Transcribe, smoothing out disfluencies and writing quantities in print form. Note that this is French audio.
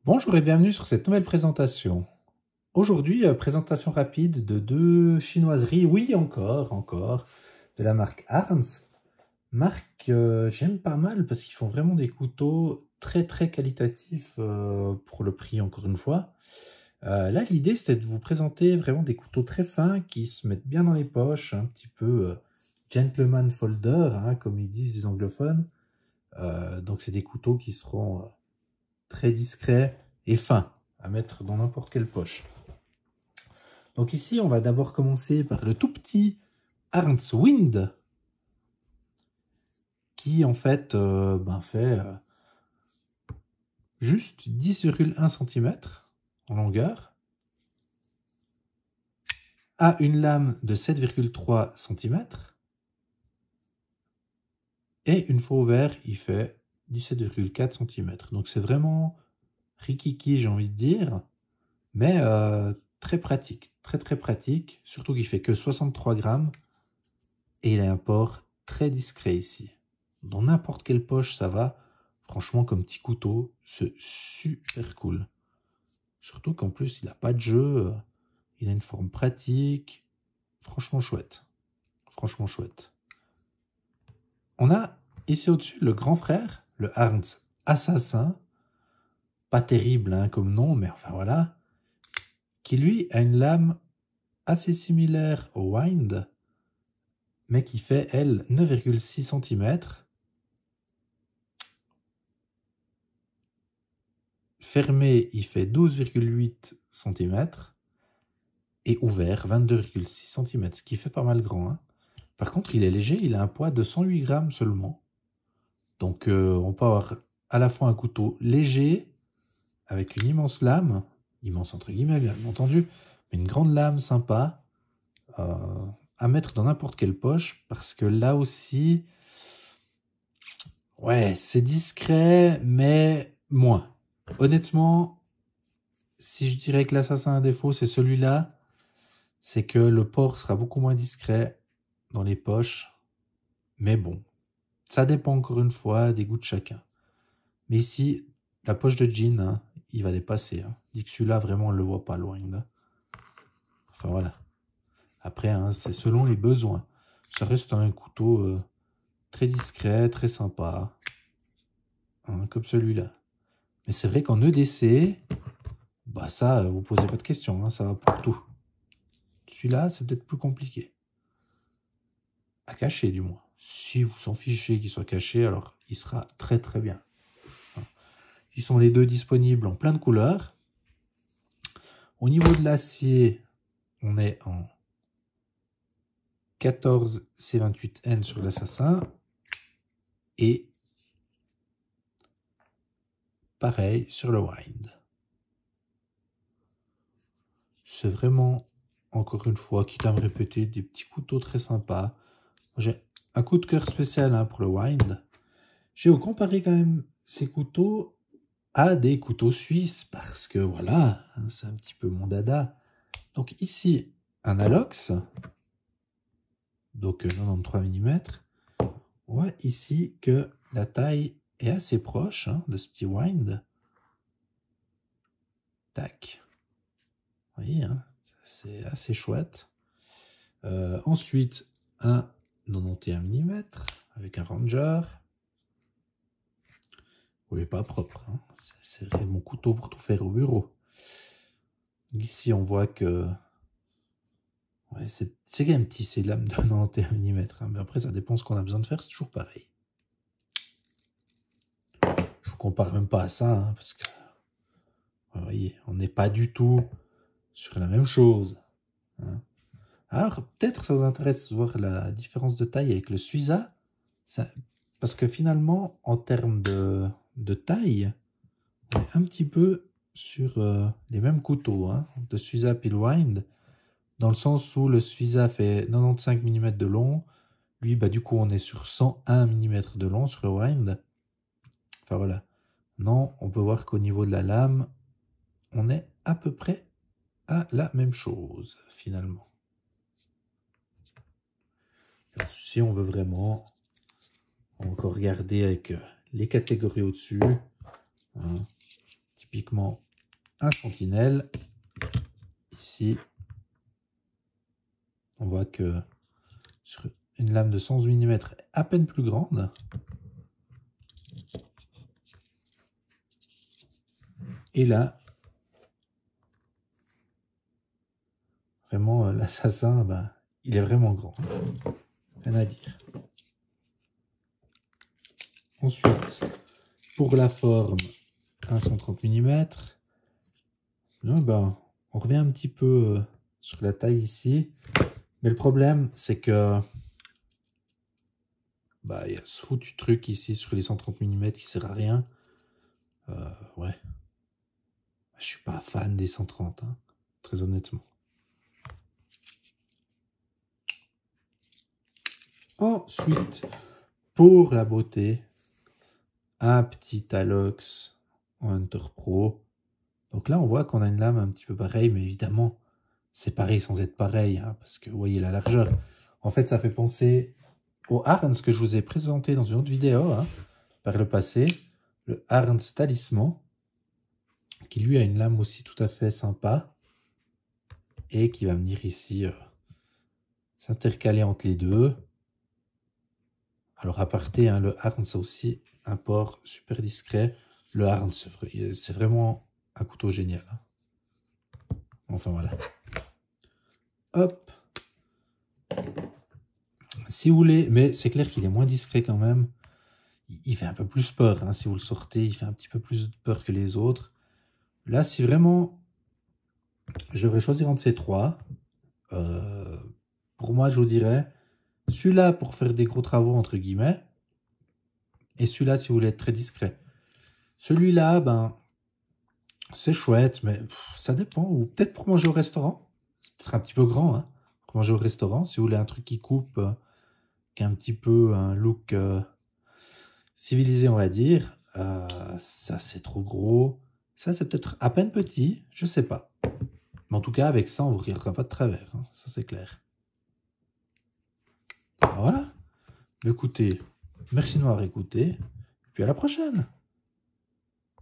Bonjour et bienvenue sur cette nouvelle présentation. Aujourd'hui, présentation rapide de deux chinoiseries, oui encore, de la marque Arns. Marque j'aime pas mal parce qu'ils font vraiment des couteaux très qualitatifs pour le prix encore une fois. Là l'idée c'était de vous présenter vraiment des couteaux très fins qui se mettent bien dans les poches, un petit peu gentleman folder, hein, comme ils disent les anglophones. Donc c'est des couteaux qui seront très discret et fin à mettre dans n'importe quelle poche. Donc ici, on va d'abord commencer par le tout petit Arns Wind qui en fait fait juste 10,1 cm en longueur, a une lame de 7,3 cm et une fois ouvert, il fait 17,4 cm. Donc c'est vraiment rikiki, j'ai envie de dire, mais très pratique, très pratique, surtout qu'il fait que 63 grammes et il a un port très discret ici. Dans n'importe quelle poche, ça va. Franchement, comme petit couteau, c'est super cool. Surtout qu'en plus, il n'a pas de jeu, il a une forme pratique. Franchement chouette. Franchement chouette. On a ici au-dessus le grand frère, le Arns Assassin. Pas terrible hein, comme nom, mais enfin voilà. Qui lui a une lame assez similaire au Wind, mais qui fait, elle, 9,6 cm. Fermé, il fait 12,8 cm. Et ouvert, 22,6 cm, ce qui fait pas mal grand. Hein. Par contre, il est léger, il a un poids de 108 grammes seulement. Donc, on peut avoir à la fois un couteau léger, avec une immense lame, immense entre guillemets, bien entendu, mais une grande lame sympa, à mettre dans n'importe quelle poche, parce que là aussi, ouais, c'est discret, mais moins. Honnêtement, si je dirais que l'assassin a un défaut, c'est celui-là, c'est que le port sera beaucoup moins discret dans les poches. Mais bon, ça dépend encore une fois des goûts de chacun. Mais ici, la poche de jean, hein, il va dépasser. Hein. Dit que celui-là, vraiment, on ne le voit pas loin. Hein. Enfin voilà. Après, hein, c'est selon les besoins. Ça reste un couteau très discret, très sympa. Hein, comme celui-là. Mais c'est vrai qu'en EDC, bah ça, vous posez pas de questions. Hein, ça va pour tout. Celui-là, c'est peut-être plus compliqué. À cacher, du moins. Si vous s'en fichez qu'il soit caché, alors il sera très bien. Ils sont les deux disponibles en plein de couleurs. Au niveau de l'acier, on est en 14 C28N sur l'assassin. Et pareil sur le Wind. C'est vraiment, encore une fois, quitte à me répéter, des petits couteaux très sympas. J'ai un coup de cœur spécial hein, pour le Wind. J'ai comparé quand même ces couteaux à des couteaux suisses parce que voilà, hein, c'est un petit peu mon dada. Donc ici, un Alox, donc 93 mm. On voit ici que la taille est assez proche hein, de ce petit Wind. Tac. Vous voyez, hein, c'est assez chouette. Ensuite, un 91 mm avec un Ranger. Vous voyez, pas propre. Hein. C'est mon couteau pour tout faire au bureau. Ici, on voit que ouais, c'est quand même petit, ces lames de 91 mm. Hein, mais après, ça dépend ce qu'on a besoin de faire, c'est toujours pareil. Je vous compare même pas à ça, hein, parce que vous voyez, on n'est pas du tout sur la même chose. Hein. Alors, peut-être ça vous intéresse de voir la différence de taille avec le Suiza. Parce que finalement, en termes de taille, on est un petit peu sur les mêmes couteaux hein, de Suiza Pillwind, dans le sens où le Suiza fait 95 mm de long. Lui, bah, du coup, on est sur 101 mm de long sur le Wind. Enfin voilà. Non, on peut voir qu'au niveau de la lame, on est à peu près à la même chose, finalement. Alors, si on veut vraiment encore regarder avec les catégories au-dessus, hein, typiquement un sentinelle. Ici, on voit que sur une lame de 111 mm est à peine plus grande. Et là, vraiment, l'assassin, ben, il est vraiment grand. Rien à dire. Ensuite, pour la forme, un 130 mm. Là, ben, on revient un petit peu sur la taille ici. Mais le problème, c'est que bah, y a ce foutu truc ici sur les 130 mm qui sert à rien. Ouais. Je suis pas fan des 130, hein, très honnêtement. Ensuite, pour la beauté, un petit Alox Hunter Pro. Donc là, on voit qu'on a une lame un petit peu pareille, mais évidemment, c'est pareil sans être pareil, hein, parce que vous voyez la largeur. En fait, ça fait penser au Arns que je vous ai présenté dans une autre vidéo, hein, par le passé, le Arns Talisman, qui lui a une lame aussi tout à fait sympa, et qui va venir ici s'intercaler entre les deux. Alors à aparté, hein, le Arns a aussi un port super discret. Le Arns, c'est vraiment un couteau génial. Hein. Enfin voilà. Hop. Si vous voulez, mais c'est clair qu'il est moins discret quand même. Il fait un peu plus peur, hein, si vous le sortez, il fait un petit peu plus peur que les autres. Là, si vraiment je devrais choisir entre ces trois, pour moi, je vous dirais celui-là pour faire des gros travaux, entre guillemets, et celui-là si vous voulez être très discret. Celui-là, ben, c'est chouette, mais ça dépend. Ou peut-être pour manger au restaurant. C'est peut-être un petit peu grand, hein, pour manger au restaurant. Si vous voulez un truc qui coupe, qui a un petit peu un look civilisé, on va dire. Ça, c'est trop gros. Ça, c'est peut-être à peine petit. Je sais pas. Mais en tout cas, avec ça, on ne vous regardera pas de travers. Hein, ça, c'est clair. Voilà. Écoutez, merci de m'avoir écouté. Et puis à la prochaine.